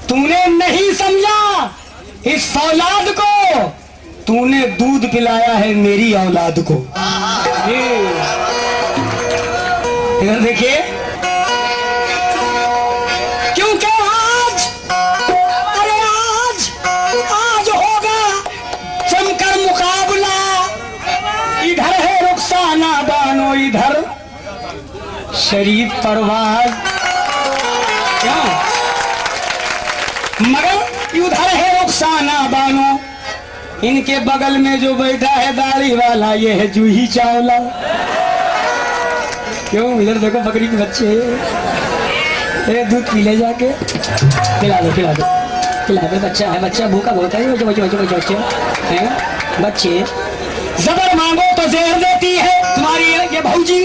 तूने नहीं समझा इस औलाद को, तूने दूध पिलाया है मेरी औलाद को। इधर देखिए, क्योंकि आज, अरे आज होगा जमकर मुकाबला। इधर है रुखसाना बानो, इधर शरीफ परवाज, क्या मगर उधर है रुखसाना बानो। इनके बगल में जो बैठा है दाढ़ी वाला, ये है जूही चावला। क्यों? इधर देखो बकरी के बच्चे, ये दूध पी ले जाके, पिला दो पिला दो पिला दो। बच्चा है, बच्चा भूखा बहुत है। बच्चे बच्चे बच्चे बच्चे हैं बच्चे। जबर मांगो तो जहर देती है तुम्हारी ये भौजी,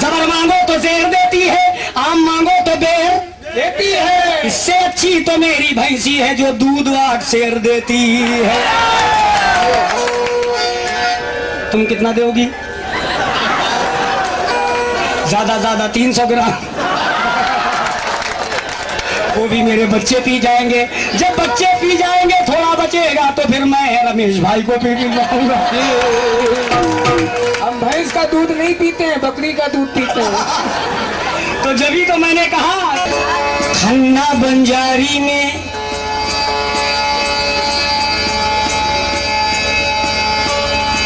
जबर मांगो तो जहर देती है, आम मांगो तो बेर देती है। इससे अच्छी तो मेरी भैंसी है जो दूध 8 सेर देती है। तुम कितना दोगी? ज्यादा 300 ग्राम। वो भी मेरे बच्चे पी जाएंगे। जब बच्चे पी जाएंगे थोड़ा बचेगा तो फिर मैं रमेश भाई को पी जाऊंगा। हम भैंस का दूध नहीं पीते हैं, बकरी का दूध पीते हैं। तो जब ही तो मैंने कहा खन्ना बंजारी में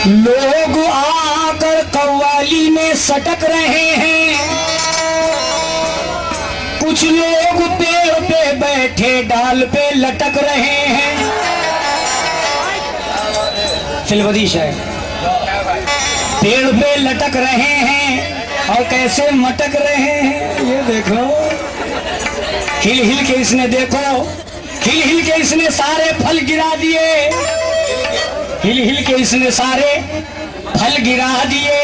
लोग आकर कव्वाली में सटक रहे हैं, कुछ लोग पेड़ पे बैठे डाल पे लटक रहे हैं। फिल्वदीश है, पेड़ पे लटक रहे हैं और कैसे मटक रहे हैं। ये देखो, हिल हिल के इसने, देखो हिल हिल के इसने सारे फल गिरा दिए, हिल हिल के इसने सारे फल गिरा दिए।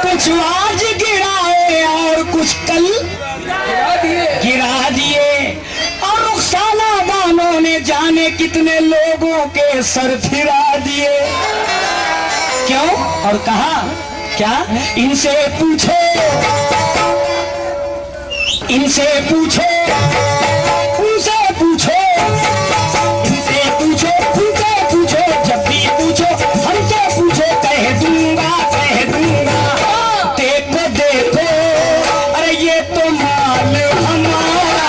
कुछ आज गिराए और कुछ कल गिरा दिए। और रुखसाना बानों ने जाने कितने लोगों के सर फिरा दिए। क्यों और कहा? क्या? इनसे पूछो, इनसे पूछो, उनसे पूछो, इनसे पूछो, उनसे पूछो, जब भी पूछो हमसे पूछो, कह दूंगा कह दूंगा। देखो देखो, अरे ये तो माल हमारा।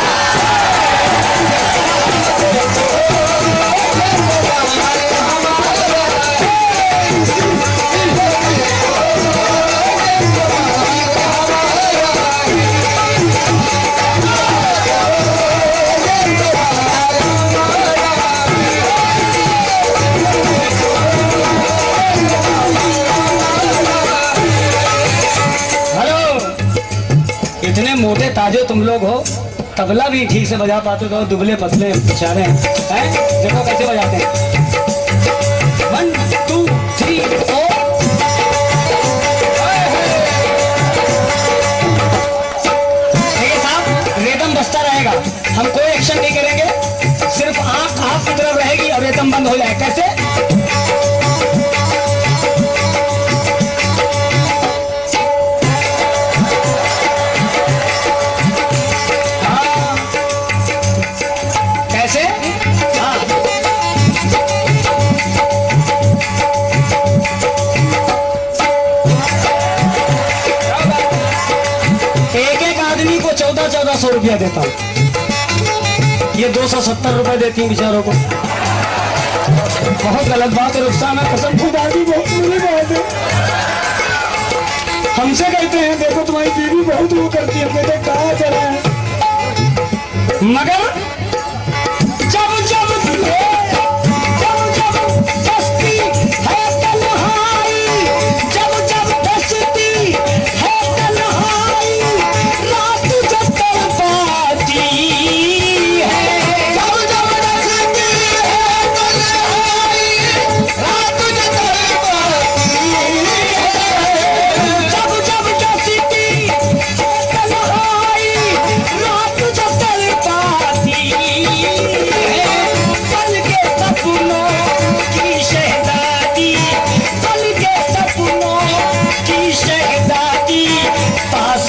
इतने मोटे ताजे तुम लोग हो, तबला भी ठीक से बजा पाते हो, दुबले पतले बेचारे हैं। देखो कैसे बजाते हैं। 1 2 3 4। देखिए साहब, रिदम बजता रहेगा, हम कोई एक्शन नहीं करेंगे, सिर्फ आंख हाथ की तरफ रहेगी और रिदम बंद हो जाए। कैसे? को 1400 रुपया देता हूँ, ये 270 रुपए देती हूँ बेचारों को। बहुत गलत बात है, रुखसाना मैं कसम खुदा की बहुत बुरी बात है। हमसे कहते हैं देखो तुम्हारी बीवी बहुत वो करती है, कहते कहाँ चला है। मगर जब जब दस्ती है तन्हाई, जब जब दस्ती है तन्हाई, रात जब तड़पाती है, जब जब दस्ती है तन्हाई, रात जब तड़पाती है, जब जब दस्ती है तन्हाई, रात जब तड़पाती है, पल के सपनों की शहजादी, पल के सपनों की शहजादी, पास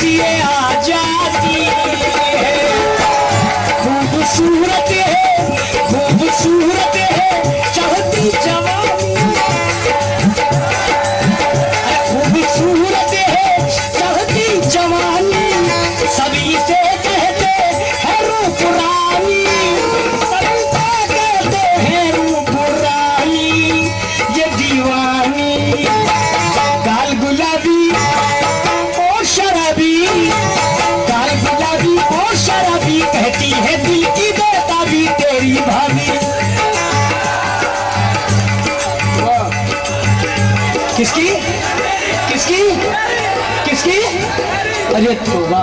किसकी? अरे तौबा,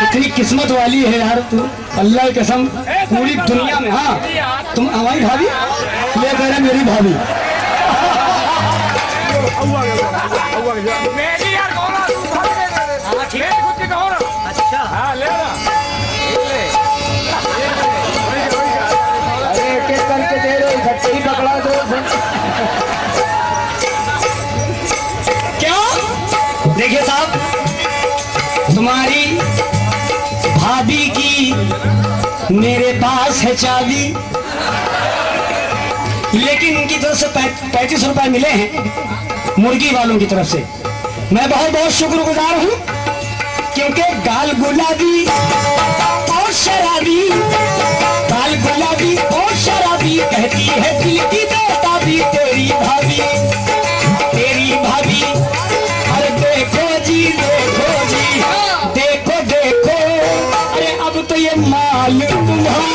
इतनी किस्मत वाली है यार तू, अल्लाह की कसम पूरी दुनिया में। हाँ तुम हमारी भाभी ले कह रहे मेरी भाभी। अच्छा अरे एक एक करके दे रहे, इकट्ठे ही पकड़ा दो। क्या? देखिए साहब, तुम्हारी भाभी की मेरे पास है चाबी, लेकिन उनकी तरफ से 35 रुपए मिले हैं मुर्गी वालों की तरफ से। मैं बहुत बहुत शुक्रगुजार हूँ, क्योंकि गाल गुलाबी और शराबी, गाल गुलाबी और शराबी कहती है दिल की बेटा भी तेरी भाभी, तेरी भाभी। अरे देखो जी, देखो जी, देखो देखो, अरे अब तो ये माल तुम्हारा।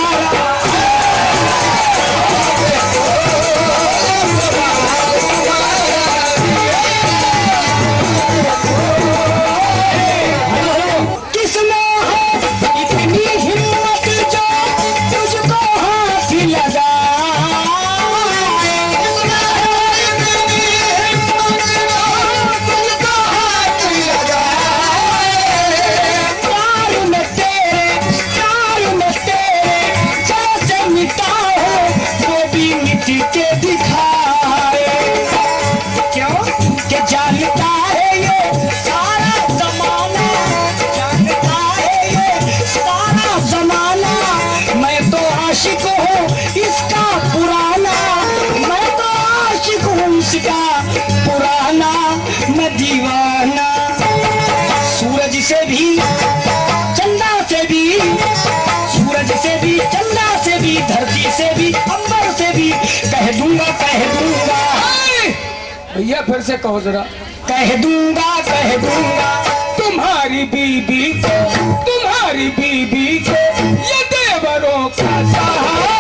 पुराना मैं दीवाना, सूरज से भी चंदा से भी, सूरज से भी चंदा से भी, धरती से भी अंबर से भी कह दूंगा, कह दूंगा। भैया फिर से कहो जरा। कह दूंगा, कह दूंगा, तुम्हारी बीबी को, तुम्हारी बीबी को ये देवरों का सहारा।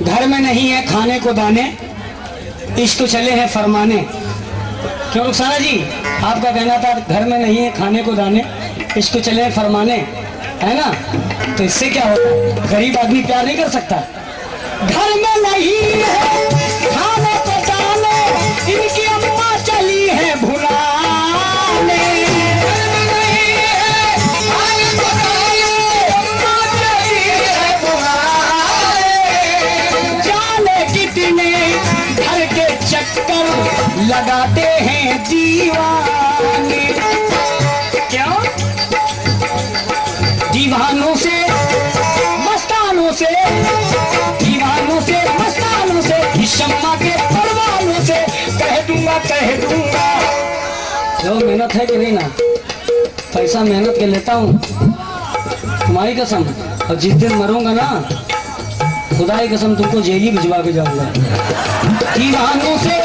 घर में नहीं है खाने को दाने, इश्क चले हैं फरमाने। क्यों रुखसाना जी, आपका कहना था घर में नहीं है खाने को दाने, इश्क चले हैं फरमाने, है ना? तो इससे क्या होता है, गरीब आदमी प्यार नहीं कर सकता। घर में नहीं है खाने को दाने, इनकी अम्मा चली है भुलाने। चक्कर लगाते हैं दीवाने, क्यों? दीवानों से मस्तानों से, दीवानों से मस्तानों से, शम्मा के परवानों से कह दूंगा, कह दूंगा। जो मेहनत है कि नहीं ना, पैसा मेहनत के लेता हूँ तुम्हारी कसम, और जिस दिन मरूंगा ना खुदा की कसम तुमको जेल ही भिजवा के जाऊंगा। दीवानों से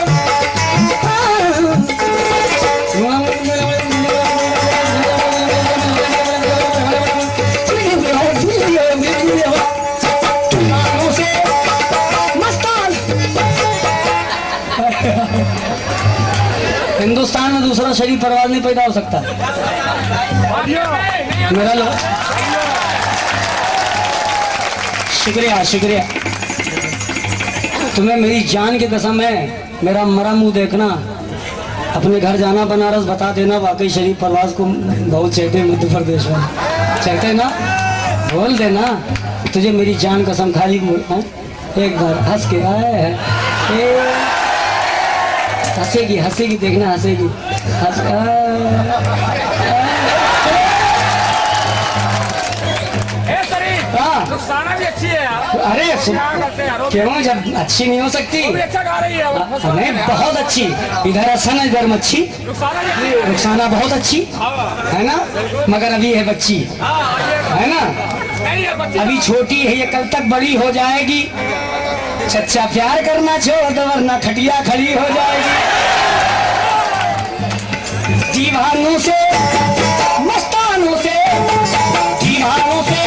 हिंदुस्तान में दूसरा शरीफ परवाज नहीं पैदा हो सकता। मेरा लो, शुक्रिया शुक्रिया। तुम्हें मेरी जान की कसम है, मेरा मरा मुंह देखना, अपने घर जाना बनारस, बता देना वाकई शरीफ परवाज को बहुत चाहते हैं मध्य प्रदेश में, चाहते ना, बोल देना। तुझे मेरी जान कसम खाली बोल, एक बार हंस के आए हंसेगी, हंसेगी, देखना हंसेगी, भी अच्छी है यार। अरे क्यों, जब अच्छी नहीं हो सकती? अच्छा गा रही है नहीं, बहुत अच्छी। इधर हसन इधर मच्छी, रुखसाना बहुत अच्छी है ना, मगर अभी है बच्ची, है ना, अभी छोटी है, ये कल तक बड़ी हो जाएगी। सच्चा प्यार करना छोड़ दो वरना खटिया खड़ी हो जाएगी। दीवानों से मस्तानों से दीवानों से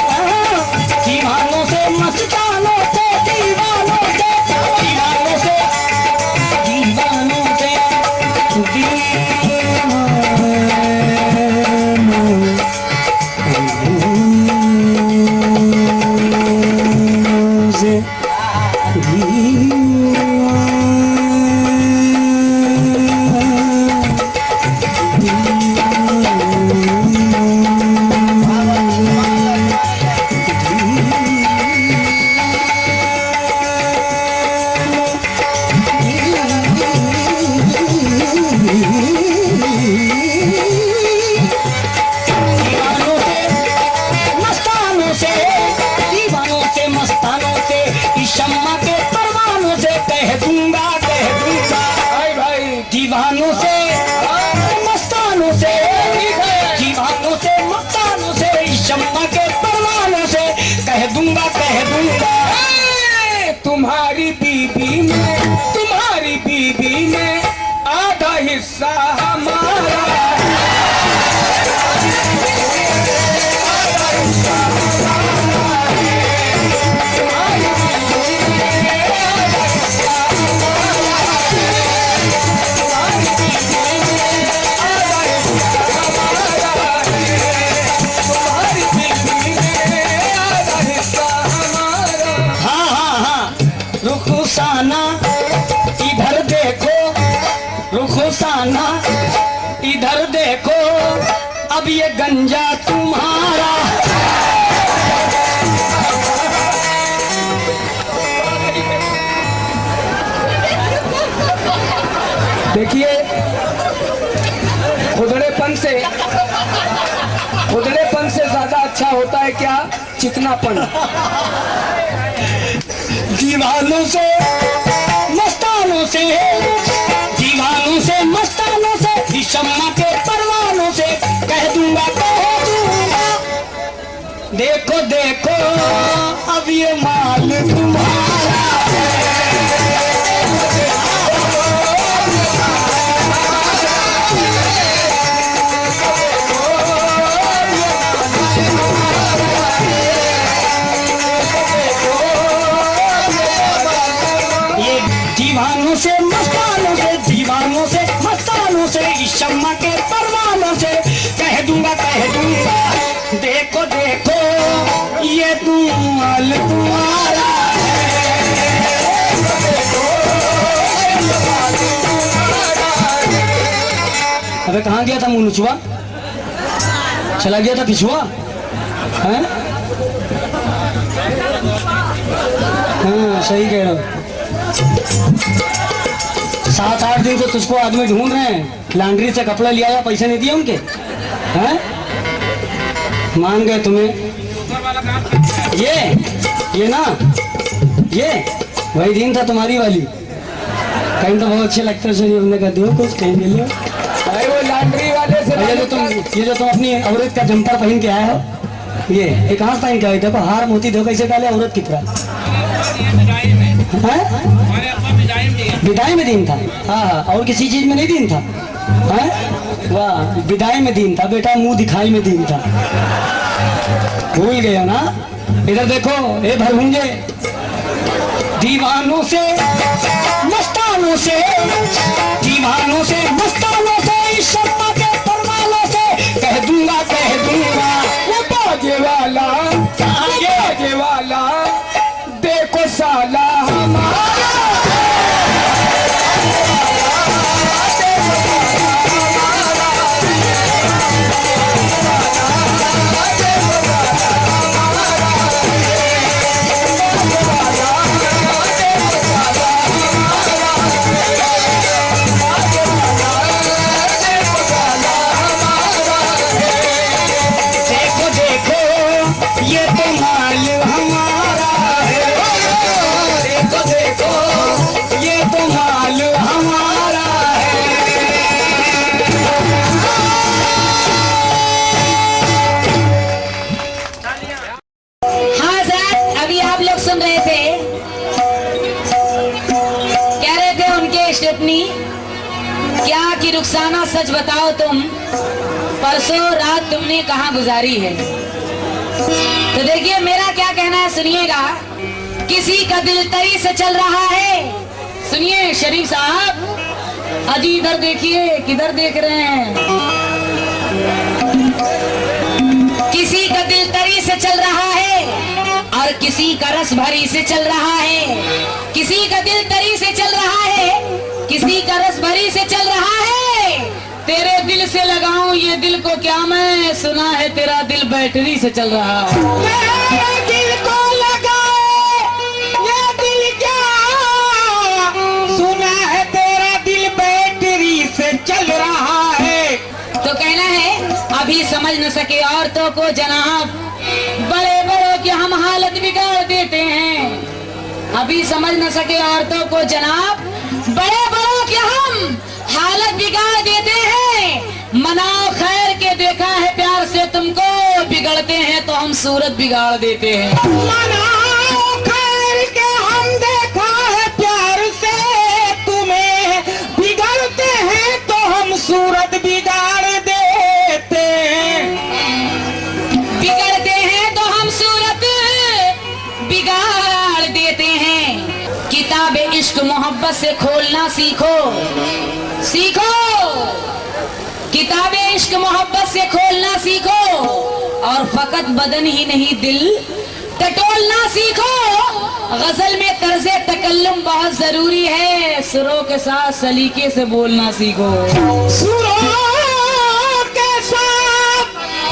दीवानों से मस्तानों से दीवानों से दीवानों से दीवानों से दीवानों से मस्तानों से दीवानों से मस्तानों से शम्मा के परवानों से कह दूंगा तुम्हारी बीबी में आधा हिस्सा हमारा रुखसाना इधर देखो रुखसाना इधर देखो अब ये गंजा तुम्हारा देखिए खुदड़ेपन से ज्यादा अच्छा होता है क्या? चिकनापन। दीवानों से मस्तानों से दीवानों से मस्तानों से शम्मा के परवानों से कह दूंगा देखो देखो अब ये माल तुम्हारा दीवानों से दीवानों से मस्तानों से शम्मा के परवानों से कह दूंगा देखो देखो ये माल तुम्हारा अबे कहाँ गया था मुनुचुआ? चला गया था पिछुआ है? हाँ सही कह रहे हो। 7-8 दिन से तुझको आदमी ढूंढ रहे हैं, लॉन्ड्री से कपड़ा लिया या पैसे नहीं दिए उनके हैं? मान गए तुम्हें। ये ना ये वही दिन था तुम्हारी वाली। कहीं तो बहुत अच्छे लगते हैं, हमने कहा दो कुछ कहीं ले लो। अरे वो लॉन्ड्री वाले से ये जो तुम अपनी औरत का जम्पर पहन के आए हो, ये कहाँ से पहन के आए? देखो हार मोती देखो कैसे डाले औरत की तरह। विदाई में दिन था। हाँ और किसी चीज में नहीं दिन था। वाह विदाई में दिन था बेटा, मुंह दिखाई में दिन था। भूल गया ना? इधर देखो ए भरभुंजे, दीवानों से मस्तानों से दीवानों से मस्तानों से शर्मा के परवानों से कह दूंगा वो बाजे वाला देखो साला हमारा रोजाना सच बताओ तुम परसों रात तुमने कहाँ गुजारी है। तो देखिए मेरा क्या कहना है, सुनिएगा। किसी का दिल तरी से चल रहा है, सुनिए शरीफ साहब, अजी इधर देखिए, किधर देख रहे हैं। किसी का दिल तरी से चल रहा है और किसी का रस भरी से चल रहा है। किसी का दिल तरी से चल रहा है, किसी का रस भरी से चल रहा है। तेरे दिल से लगाऊं ये दिल को क्या मैं, सुना है तेरा दिल बैटरी से चल रहा है। मेरे दिल को लगाए ये दिल क्या, सुना है तेरा दिल बैटरी से चल रहा है। तो कहना है अभी समझ न सके औरतों को जनाब, बड़े बड़ों की हम हालत बिगाड़ देते हैं। अभी समझ न सके औरतों को जनाब, बड़े बड़ों की हम हालत बिगाड़ देते हैं। मनाओ खैर के, देखा है प्यार से तुमको, बिगड़ते हैं तो हम सूरत बिगाड़ देते हैं। मनाओ खैर के, हम देखा है प्यार से तुम्हें, बिगड़ते हैं तो हम सूरत बिगाड़ देते हैं। बिगड़ते हैं तो हम सूरत बिगाड़ देते हैं। किताब इश्क मोहब्बत से खोलना सीखो, सीखो। किताब इश्क मोहब्बत से खोलना सीखो और फकत बदन ही नहीं दिल टटोलना सीखो। गजल में तर्ज़े तकल्लुम बहुत जरूरी है, सुरों के साथ सलीके से बोलना सीखो। सुरों के साथ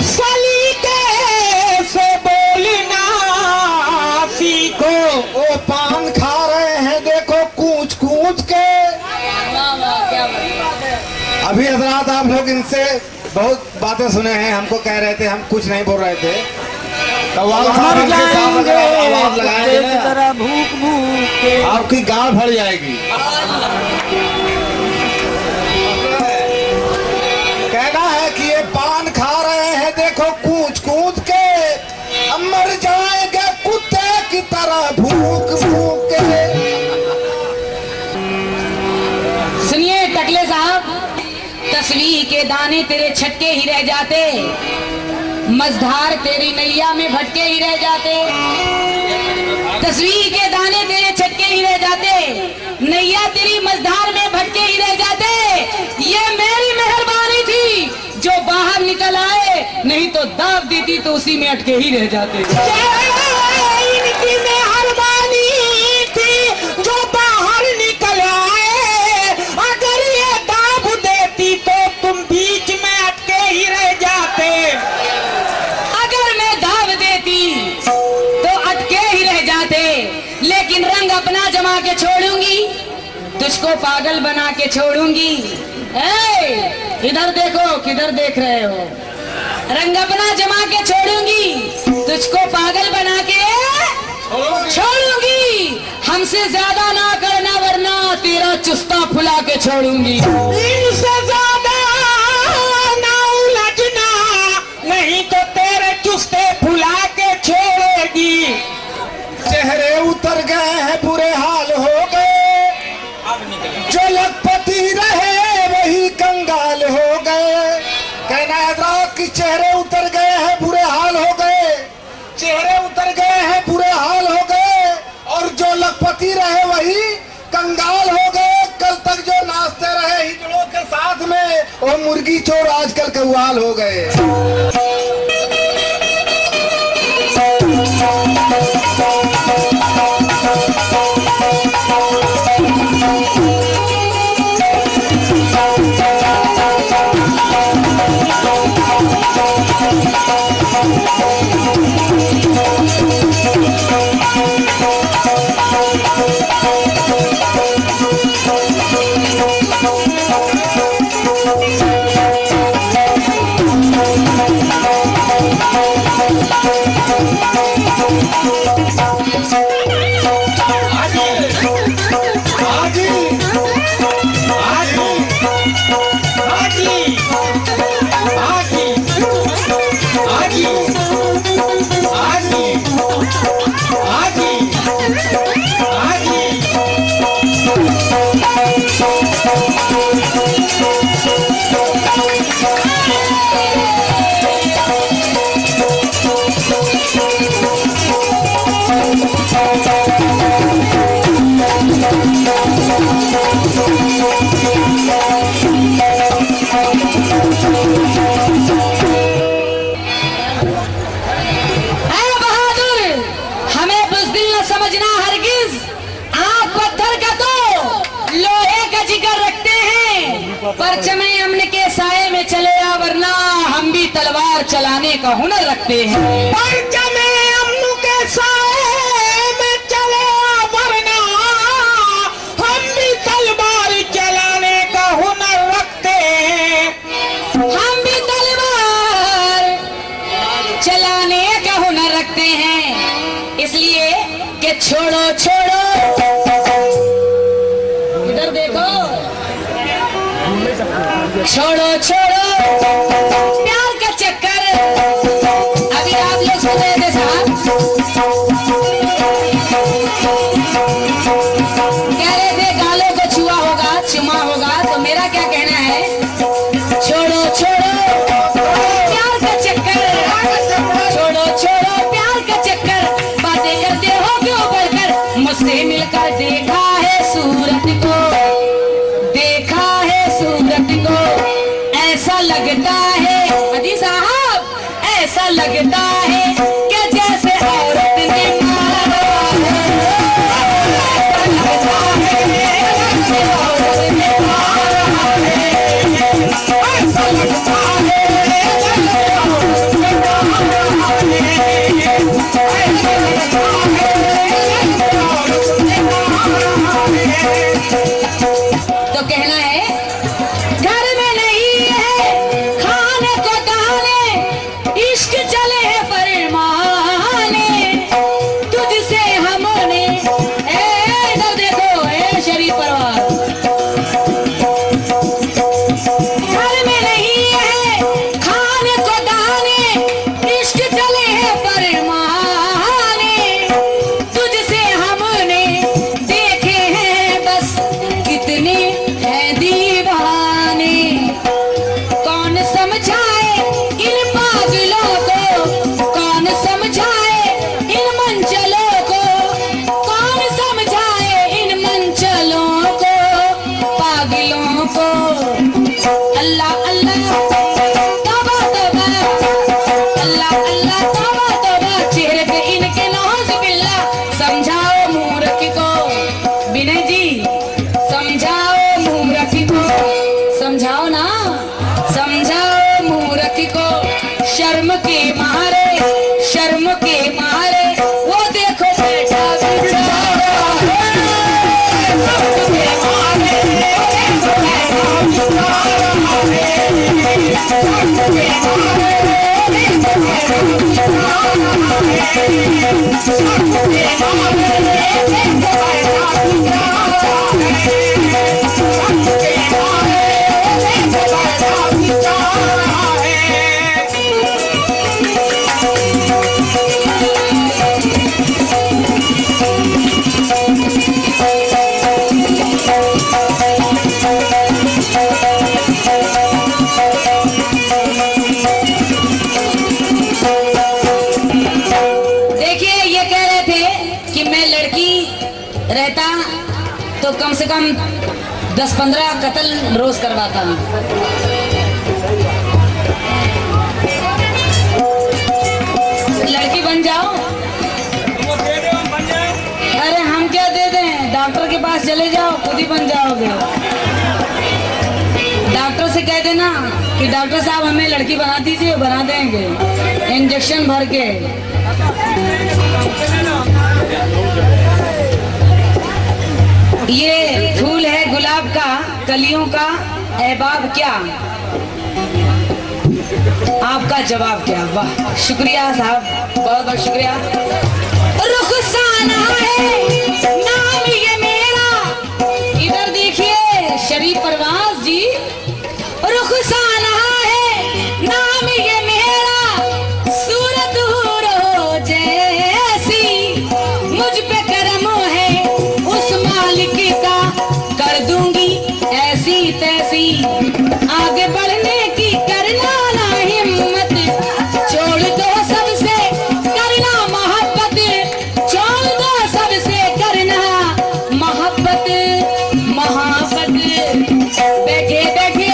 सलीके से बोलना सीखो। ओ पान खा रहे हैं देखो कूच कूच के। अभी हजरात आप लोग इनसे बहुत बातें सुने हैं, हमको कह रहे थे, हम कुछ नहीं बोल रहे थे। कव्वाल साहब इनके साथ अगर आप आवाज लगाएंगे ना, भूख भूख के आपकी गाल फट जाएगी। कहना है कि ये पान खा रहे हैं देखो कूच कूच के, अब मर जाएंगे कुत्ते की तरह भूख भूख के। सुनिए टकले साहब, तस्वीर के दाने तेरे छटके ही रह जाते, मझधार तेरी नैया में भटके ही रह जाते। तस्वीर के दाने तेरे छटके ही रह जाते, नैया तेरी मझधार में भटके ही रह जाते। ये मेरी मेहरबानी थी जो बाहर निकल आए, नहीं तो दाव देती तो उसी में अटके ही रह जाते। इनकी मेहरबानी थी जो बाहर निकल आए, अगर ये दाब देती तो तुम बीच में अटके ही रह जाते। अगर मैं दाव देती तो अटके ही रह जाते, लेकिन रंग अपना जमा के छोड़ूंगी, तुझको पागल बना के छोड़ूंगी। इधर देखो, किधर देख रहे हो? रंग अपना जमा के छोड़ूंगी, तुझको पागल बना के छोड़ूंगी। हमसे ज्यादा ना करना वरना तेरा चुस्ता फुला के छोड़ूंगी। इनसे ज्यादा ना उलझना, नहीं तो तेरे चुस्ते फुला के छोड़ेगी। चेहरे उतर गए हैं, बुरे हाल हो गए, जो लखपति रहे वही कंगाल हो गए। कहना है रात की चेहरे उतर गए हैं, बुरे हाल हो गए, चेहरे उतर गए हैं, बुरे हाल हो गए, और जो लखपति रहे वही कंगाल हो गए। कल तक जो नाचते रहे हिजड़ों के साथ में, वो मुर्गी चोर आजकल कव्वाल हो गए। तलवार चलाने का हुनर रखते हैं। पर जमे अम्नु के साए में चले वरना हम भी तलवार चलाने का हुनर रखते हैं। हम भी तलवार चलाने का हुनर रखते हैं, इसलिए कि छोड़ो छोड़ो, इधर देखो, छोड़ो छोड़ो प्यार का चक्कर। अभी आप लोग सुन रहे थे साहब, कह रहे थे गालों को छुआ होगा, चुमा होगा, तो मेरा क्या कहना है, छोड़ो छोड़ो प्यार का चक्कर, छोड़ो छोड़ो प्यार का चक्कर। बातें करते हो क्यों बढ़कर, मुझसे मिलकर देखा है सूरत को, देखा है सूरत को, ऐसा लगता है अजी साहब, ऐसा लगता है कि जैसे औरत ने मारा है, ऐसा लगता है जैसे औरत ने मारा है, ऐसा लगता है जैसे औरत ने मारा है, ऐसा लगता है जैसे औरत ने मारा है। तो कहना है घर में नहीं है खाने को दाने, इश्क चले है फरमाने, तुझसे हमने इधर देखो शरीफ परवार, घर में नहीं है खाने को दाने, इश्क चले है फरमाने, तुझसे हमने देखे हैं बस कितने हैं दीवाने। कौन समझाए इन पागलों को, कौन समझाए इन मंचलों को, कौन समझाए इन मंचलों को, पागलों को। अल्लाह अल्लाह तौबा तौबा, अल्लाह अल्लाह तौबा तौबा, चेहरे पे इनके नौज बिल्ला। समझाओ मूर्ख को, विनय जी समझाओ मूर्ख को, समझाओ ना, समझाओ मूर्ख को। शर्म के मारे, शर्म के मारे वो देखो बैठा बेचारा है, शर्म के मारे वो देखो बैठा बेचारा है, शर्म के मारे वो देखो बैठा बेचारा है, शर्म के मारे वो देखो बैठा बेचारा है, शर्म के मारे वो देखो बैठा बेचारा है। देखिए ये कह रहे थे कि मैं लड़की रहता तो कम से कम 10-15 कत्ल रोज करवाता हूँ। लड़की बन जाओ, अरे हम क्या दे दें, डॉक्टर के पास चले जाओ, खुद ही बन जाओगे। डॉक्टर से कह देना कि डॉक्टर साहब हमें लड़की बना दीजिए, बना देंगे इंजेक्शन भर के। ये फूल है गुलाब का, कलियों का अहबाब क्या, आपका जवाब क्या। वाह शुक्रिया साहब, बहुत बहुत शुक्रिया। रुखसाना है नाम ये मेरा, इधर देखिए शरीफ परवाज जी, रुखसाना है नाम ये मेरा, सूरत हो जैसी, मुझ पे करम है उस मालिक का, कर दूंगी ऐसी तैसी, आगे बढ़ने की करना ना हिम्मत, छोड़ दो सबसे करना मोहब्बत, छोड़ दो सबसे करना मोहब्बत, मोहब्बत। बैठे बैठे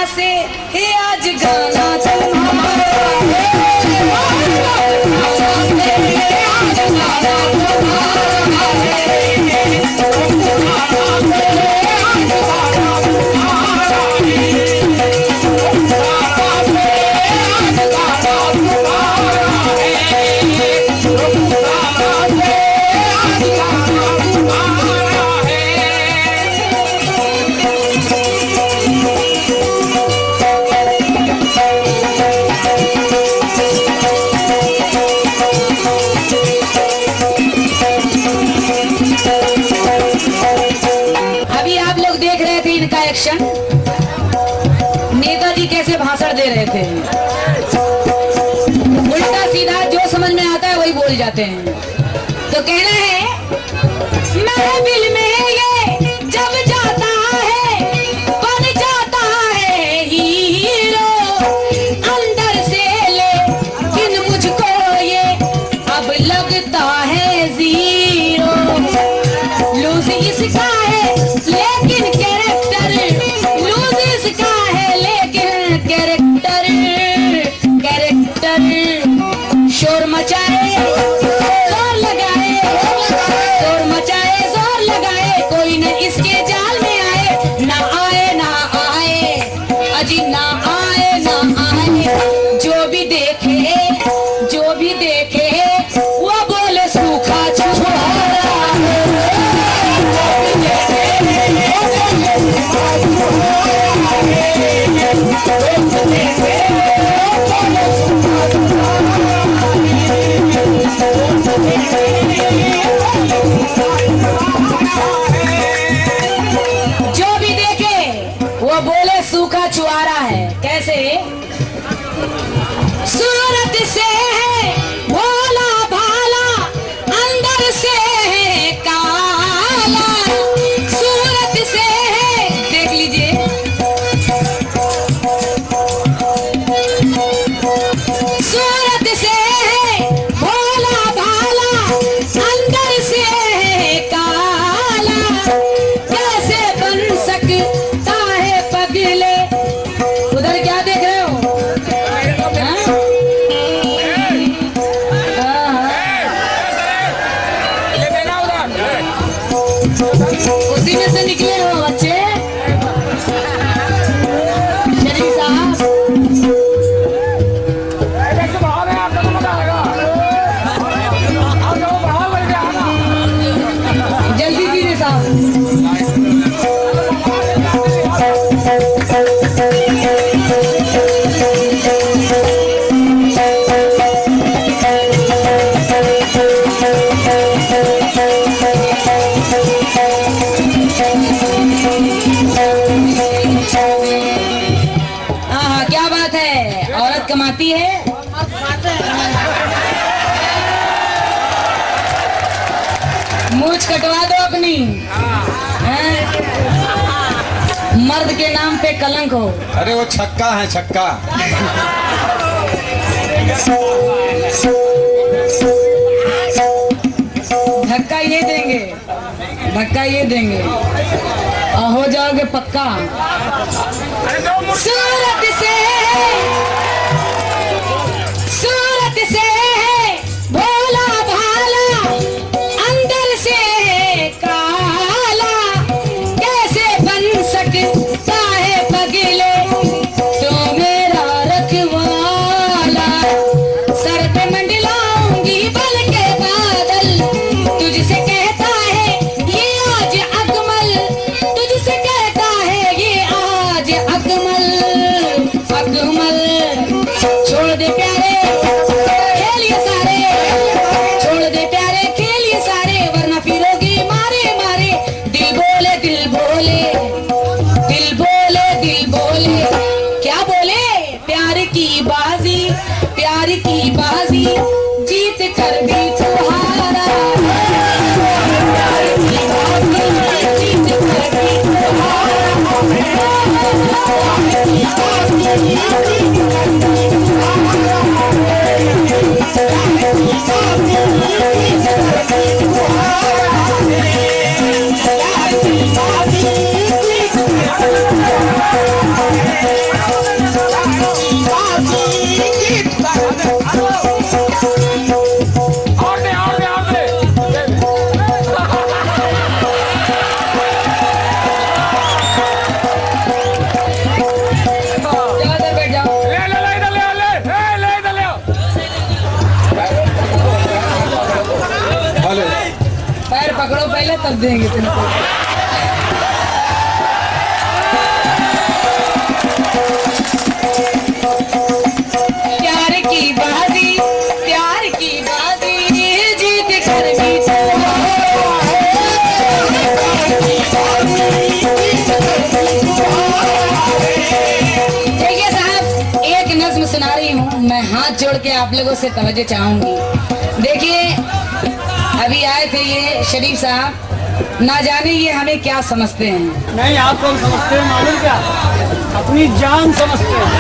कहाँ से है आज गाना तुम्हारा है, कहाँ से है आज गाना तुम्हारा है, अभी आप लोग देख रहे थे इनका एक्शन। नेताजी कैसे भाषण दे रहे थे, उल्टा सीधा जो समझ में आता है वही बोल जाते हैं। तो कहना है महफिल में ये जब जाता है बन जाता है हीरो, अंदर से लेकिन मुझको ये अब लगता है जीरो। लूज इसका है लेकिन कैरेक्टर, लूज इसका है लेकिन कैरेक्टर, कैरेक्टर शोर मचाए जोर लगाए, शोर मचाए जोर लगाए, कोई न इसके जाल में आए, ना आए ना आए, अजी ना आए ना आए। जो भी देखे जो भी देखे वो बोले सूखा छुहारा है। जो भी देखे वो बोले सूखा चुआरा है। कैसे? सूरत से है भोला भाला, अंदर से है काला, सूरत से है, देख लीजिए, सूरत से है भोला भाला, अंदर से है काला, कैसे बन सकता है पगले। उधर क्या देख रहे हो? ये देना उधर। उसी में से निकले हो बच्चे। शरीफ साहब ऐसे बाहर है, आपको तो मजा आएगा। आप लोग बाहर लग गया ना। जल्दी कीजिए साहब। हाँ, क्या बात है, औरत कमाती है। मूछ कटवा दो अपनी, हैं? मर्द के नाम पे कलंक हो। अरे वो छक्का है छक्का। धक्का ये देंगे, धक्का ये देंगे और हो जाओगे पक्का। सूरत से सूरत से है भोला भाला, अंदर से है काला, कैसे बन सकता है पगले तो मेरा रखवाला। सर पे मंडलाऊंगी बल के बादल, तुझसे कहता है ये आज अकमल, तुझसे कहता है ये आज अकमल, अकमल। छोड़ दे प्यारे खेलिए सारे, छोड़ दे प्यारे खेलिए सारे, वरना फिरोगी मारे मारे। दिल बोले दिल बोले, दिल बोले दिल बोले, क्या बोले? प्यार की बाजी, प्यार की बाजी जीत कर भी तो हारा, प्यार की बाजी जीत कर भी तो हारा। और दे और दे और दे जाओ इधर बैठ जाओ। ले ले ले इधर ले ले इधर ले हेलो पैर पकड़ो पहले तब देंगे तुमको। प्यार की बाजी जीत कर भी देखिए साहब, एक नज्म सुना रही हूँ, मैं हाथ जोड़ के आप लोगों से तवज्जो चाहूंगी। देखिए अभी आए थे ये शरीफ साहब, ना जाने ये हमें क्या समझते हैं। नहीं आप लोग समझते हैं मालूम क्या, अपनी जान समझते हैं।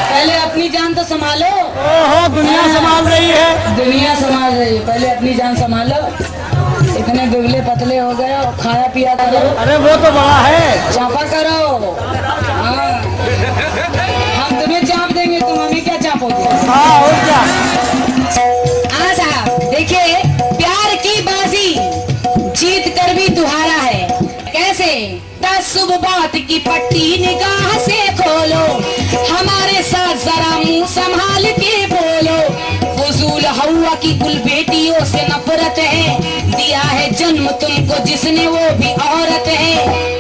पहले अपनी जान तो संभालो। ओहो दुनिया संभाल रही है। दुनिया संभाल रही है, पहले अपनी जान संभालो। इतने दुबले पतले हो गए हो, खाया पिया करो, अरे वो तो बड़ा है। चापा करो। हाँ, हम तुम्हें चाप देंगे, तुम हमें क्या चापोगे। हाँ और क्या। हाँ साहब देखिए, प्यार की बाजी जीत कर भी तुम्हारा है। कैसे? शुभ बात की पट्टी निगाह से खोलो, हमारे साथ जरा मुंह संभाल के बोलो। फजूल हवा की कुल बेटियों से नफरत है, दिया है जन्म तुमको जिसने वो भी औरत है।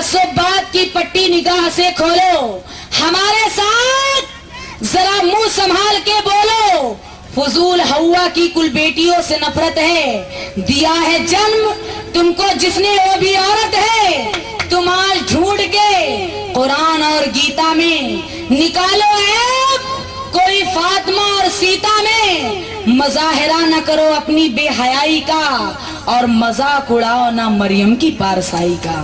शुभ बात की पट्टी निगाह से खोलो, हमारे साथ जरा मुंह संभाल के बोलो। फजूल हवा की कुल बेटियों से नफरत है, दिया है जन्म तुमको जिसने वो भी औरत है। तुम आज ढूंढ के कुरान और गीता में निकालो ऐब, कोई फातिमा और सीता में मजाहिरा न करो अपनी बेहयाई का, और मजाक उड़ाओ ना मरियम की पारसाई का।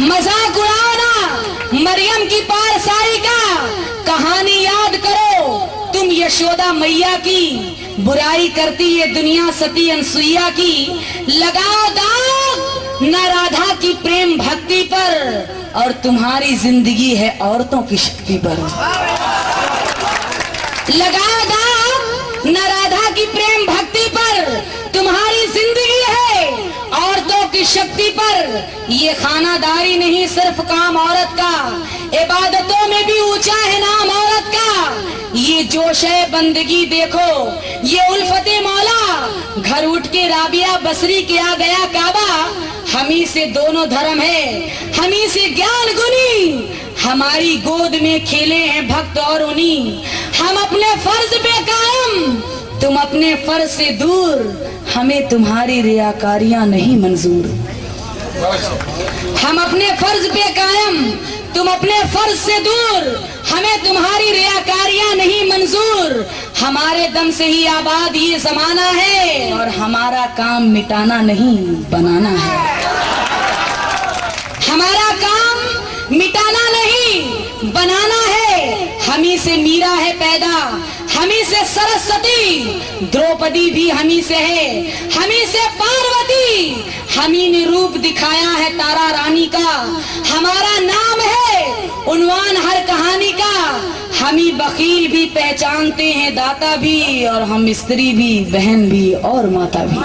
मजाक उड़ाओ ना मरियम की पारसाई का। कहानी याद करो तुम यशोदा मैया की, बुराई करती है दुनिया सती अनसुईया की। लगाओ दाग न राधा की प्रेम भक्ति पर, और तुम्हारी जिंदगी है औरतों की शक्ति पर। लगाओ दाग न राधा की प्रेम भक्ति पर, तुम्हारी जिंदगी है औरतों की शक्ति पर। ये खानादारी नहीं सिर्फ काम औरत का, इबादतों में भी ऊंचा है नाम औरत का। ये जोश है बंदगी देखो, ये उल्फते मौला, घर उठ के राबिया बसरी के आ गया काबा। हमी से दोनों धर्म है, हमी से ज्ञान गुनी, हमारी गोद में खेले हैं भक्त और उन्हीं। हम अपने फर्ज पे कायम, तुम अपने फर्ज से दूर, हमें तुम्हारी रियाकारियां नहीं मंजूर। हम अपने फर्ज पे कायम, तुम अपने फर्ज से दूर, हमें तुम्हारी रियाकारियां नहीं मंजूर। हमारे दम से ही आबाद ये जमाना है, और हमारा काम मिटाना नहीं बनाना है। हमारा काम मिटाना नहीं बनाना है। हमी से मीरा है पैदा, हमी से सरस्वती, द्रौपदी भी हमी से है, हमी से पार्वती। हमी ने रूप दिखाया है तारा रानी का, हमारा नाम है उन्वान हर कहानी का। हमी बकील भी पहचानते हैं दाता भी, और हम स्त्री भी, बहन भी और माता भी।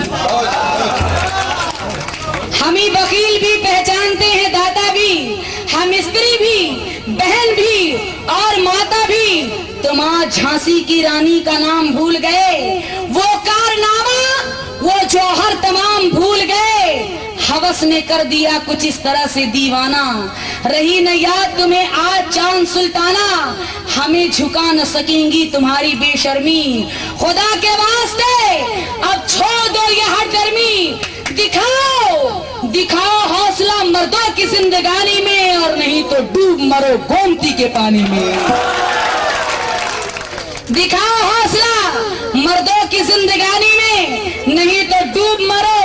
हमी बकील भी पहचानते हैं दाता भी, हम स्त्री भी, बहन भी और माता भी। तुम आज झांसी की रानी का नाम भूल गए, वो कारनामा, वो जौहर तमाम भूल गए। हवस ने कर दिया कुछ इस तरह से दीवाना, रही न याद तुम्हें आज चांद सुल्ताना। हमें झुका न सकेंगी तुम्हारी बेशर्मी, खुदा के वास्ते अब छोड़ दो ये हठधर्मी। दिखाओ दिखाओ हौसला मर्दों की जिंदगानी में, और नहीं तो डूब मरो गोमती के पानी में। दिखाओ हौसला मर्दों की जिंदगानी में, नहीं तो डूब मरो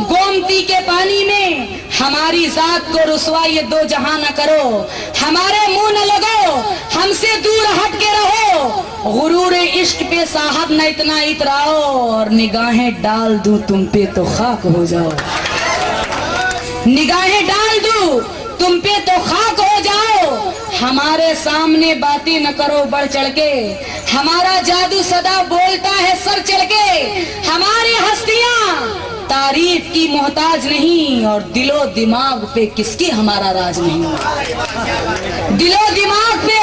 गोमती के पानी में। हमारी जात को रुसवा ये दो जहां न करो, हमारे मुंह न लगो, हमसे दूर हट के रहो। गुरूर इश्क पे साहब न इतना इतराओ, और निगाहें डाल दूं तुम पे तो खाक हो जाओ। निगाहें डाल दूं तुम पे हमारे सामने बातें न करो बढ़ चढ़ के, हमारा जादू सदा बोलता है सर चढ़ के। हमारी हस्तियां तारीफ की मोहताज नहीं, और दिलो दिमाग पे किसके हमारा राज नहीं। दिलो दिमाग पे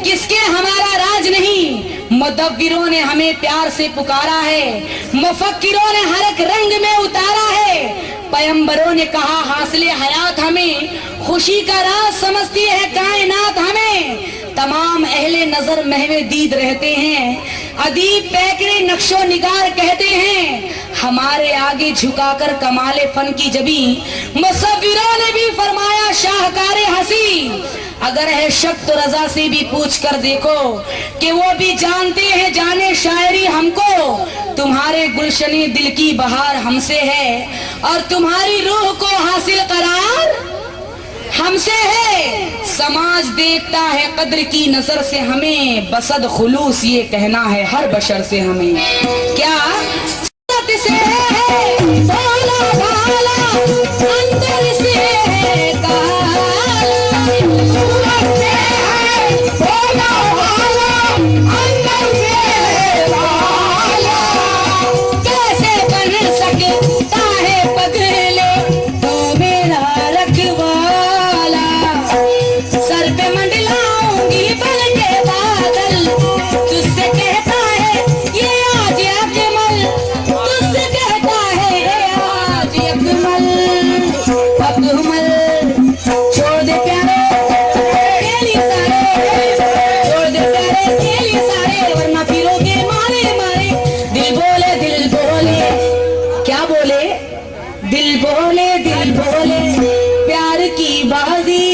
किसके हमारा राज नहीं। मुदव्विरों ने हमें प्यार से पुकारा है, मुफक्किरों ने हर एक रंग में उतारा है। पैगंबरों ने कहा हासिले हयात हमें, खुशी का राज समझती है कायनात हमें। तमाम अहले नजर महवे दीद रहते हैं, अदीब पैकरे नक्शो निगार कहते हैं। हमारे आगे झुकाकर कमाले फन की जबी, मुसव्विरों ने भी फरमाया शाहकारे हंसी। अगर है शक तो रजा से भी पूछ कर देखो, कि वो भी जानते हैं जाने शायरी हमको। तुम्हारे गुलशनी दिल की बहार हमसे है, और तुम्हारी रूह को हासिल करार हमसे है। समाज देखता है कद्र की नजर से हमें, बसद खुलूस ये कहना है हर बशर से हमें। क्या से है भोला भाला, अंदर से है काला। सूरत से है भोला भाला, अंदर से है काला। कैसे बन सकता है पगले तू मेरा रखवाला। सर पे मंडलाऊंगी बन के बादल, तुझसे कहता है ये आज अकमल। तुझसे कहता है ये आज अकमल। अकमल छोड़ दे प्यारे तेरी सारे, छोड़ दे प्यारे तेरी सारे, वरना फिरोगे मारे मारे। दिल बोले दिल बोले, क्या बोले? दिल बोले प्यार की बाजी